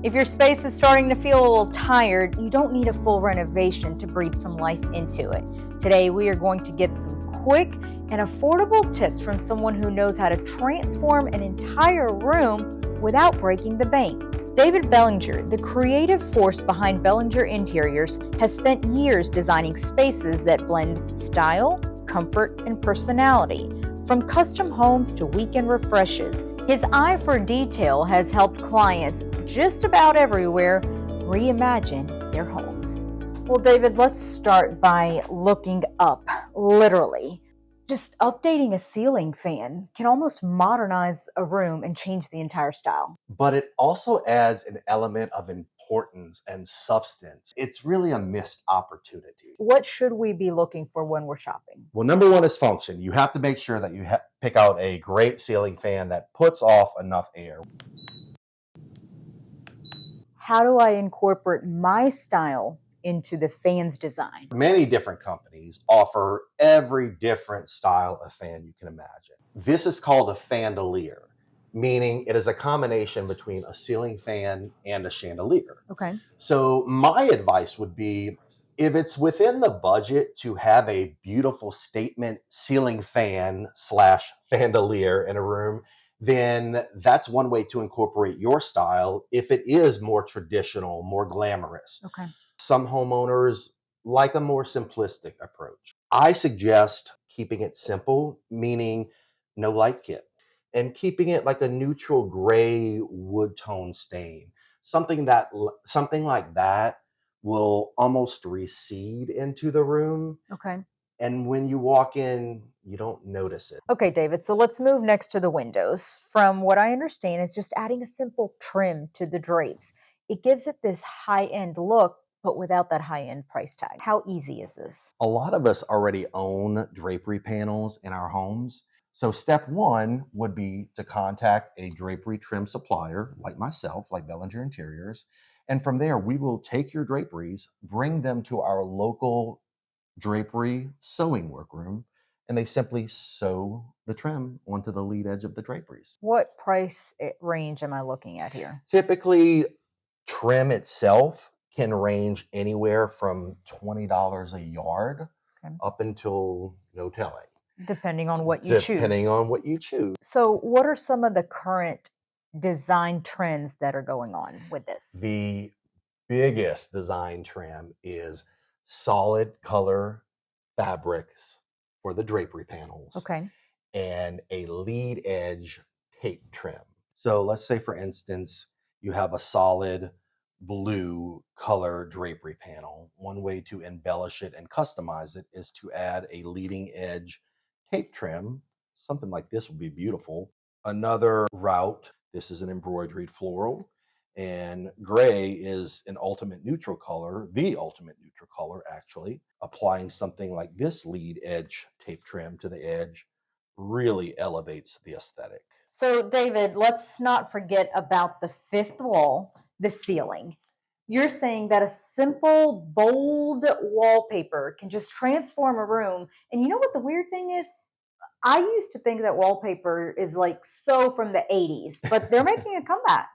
If your space is starting to feel a little tired, you don't need a full renovation to breathe some life into it. Today, we are going to get some quick and affordable tips from someone who knows how to transform an entire room without breaking the bank. David Bellinger, the creative force behind Bellinger Interiors, has spent years designing spaces that blend style, comfort, and personality. From custom homes to weekend refreshes, his eye for detail has helped clients just about everywhere reimagine their homes. Well, David, let's start by looking up, literally. Just updating a ceiling fan can almost modernize a room and change the entire style. But it also adds an element of importance and substance. It's really a missed opportunity. What should we be looking for when we're shopping? Well, number one is function. You have to make sure that you pick out a great ceiling fan that puts off enough air. How do I incorporate my style into the fan's design? Many different companies offer every different style of fan you can imagine. This is called a fandelier, meaning it is a combination between a ceiling fan and a chandelier. Okay. So my advice would be, if it's within the budget to have a beautiful statement ceiling fan slash fandelier in a room, then that's one way to incorporate your style if it is more traditional, more glamorous. Okay. Some homeowners like a more simplistic approach. I suggest keeping it simple, meaning no light kit, and keeping it like a neutral gray wood tone stain. Something like that will almost recede into the room. Okay. And when you walk in, you don't notice it. Okay, David, so let's move next to the windows. From what I understand, is just adding a simple trim to the drapes. It gives it this high-end look, but without that high-end price tag. How easy is this? A lot of us already own drapery panels in our homes. So step one would be to contact a drapery trim supplier like myself, like Bellinger Interiors. And from there, we will take your draperies, bring them to our local drapery sewing workroom, and they simply sew the trim onto the lead edge of the draperies. What price range am I looking at here? Typically, trim itself can range anywhere from $20 a yard Okay. up until no telling. Depending on what you choose. Depending on what you choose. So what are some of the current design trends that are going on with this? The biggest design trend is solid color fabrics for the drapery panels. Okay. And a lead edge tape trim. So let's say, for instance, you have a solid blue color drapery panel. One way to embellish it and customize it is to add a leading edge tape trim. Something like this would be beautiful. Another route, this is an embroidered floral, and gray is an ultimate neutral color, the ultimate neutral color actually. Applying something like this lead edge tape trim to the edge really elevates the aesthetic. So, David, let's not forget about the fifth wall, the ceiling. You're saying that a simple, bold wallpaper can just transform a room. And you know what the weird thing is? I used to think that wallpaper is like so from the 80s, but they're making a comeback.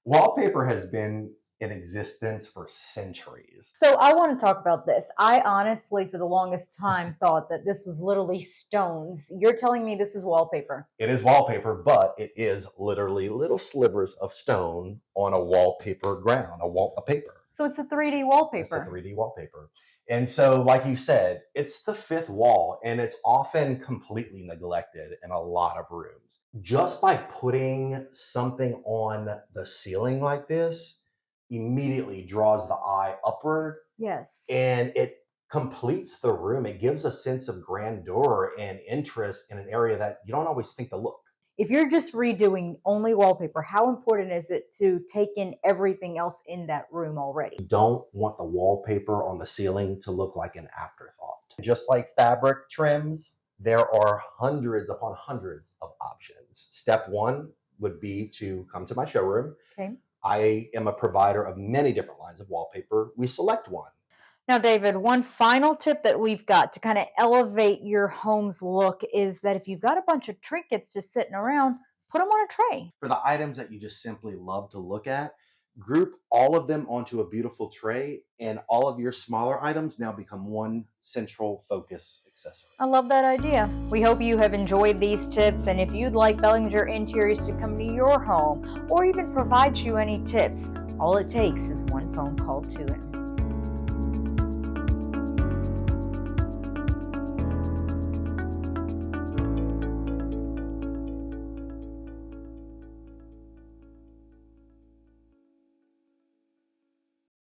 Wallpaper has been in existence for centuries. So I want to talk about this. I honestly, for the longest time, thought that this was literally stones. You're telling me this is wallpaper. It is wallpaper, but it is literally little slivers of stone on a wallpaper ground, a paper. So it's a 3D wallpaper. It's a 3D wallpaper. And so, like you said, it's the fifth wall, and it's often completely neglected in a lot of rooms. Just by putting something on the ceiling like this, immediately draws the eye upward. Yes. And it completes the room. It gives a sense of grandeur and interest in an area that you don't always think to look. If you're just redoing only wallpaper, how important is it to take in everything else in that room already? You don't want the wallpaper on the ceiling to look like an afterthought. Just like fabric trims, there are hundreds upon hundreds of options. Step one would be to come to my showroom. Okay. I am a provider of many different lines of wallpaper. We select one. Now, David, one final tip that we've got to kind of elevate your home's look is that if you've got a bunch of trinkets just sitting around, put them on a tray. For the items that you just simply love to look at, Group all of them onto a beautiful tray, and all of your smaller items now become one central focus accessory. I love that idea. We hope you have enjoyed these tips, and if you'd like Bellinger Interiors to come to your home or even provide you any tips, all it takes is one phone call to it.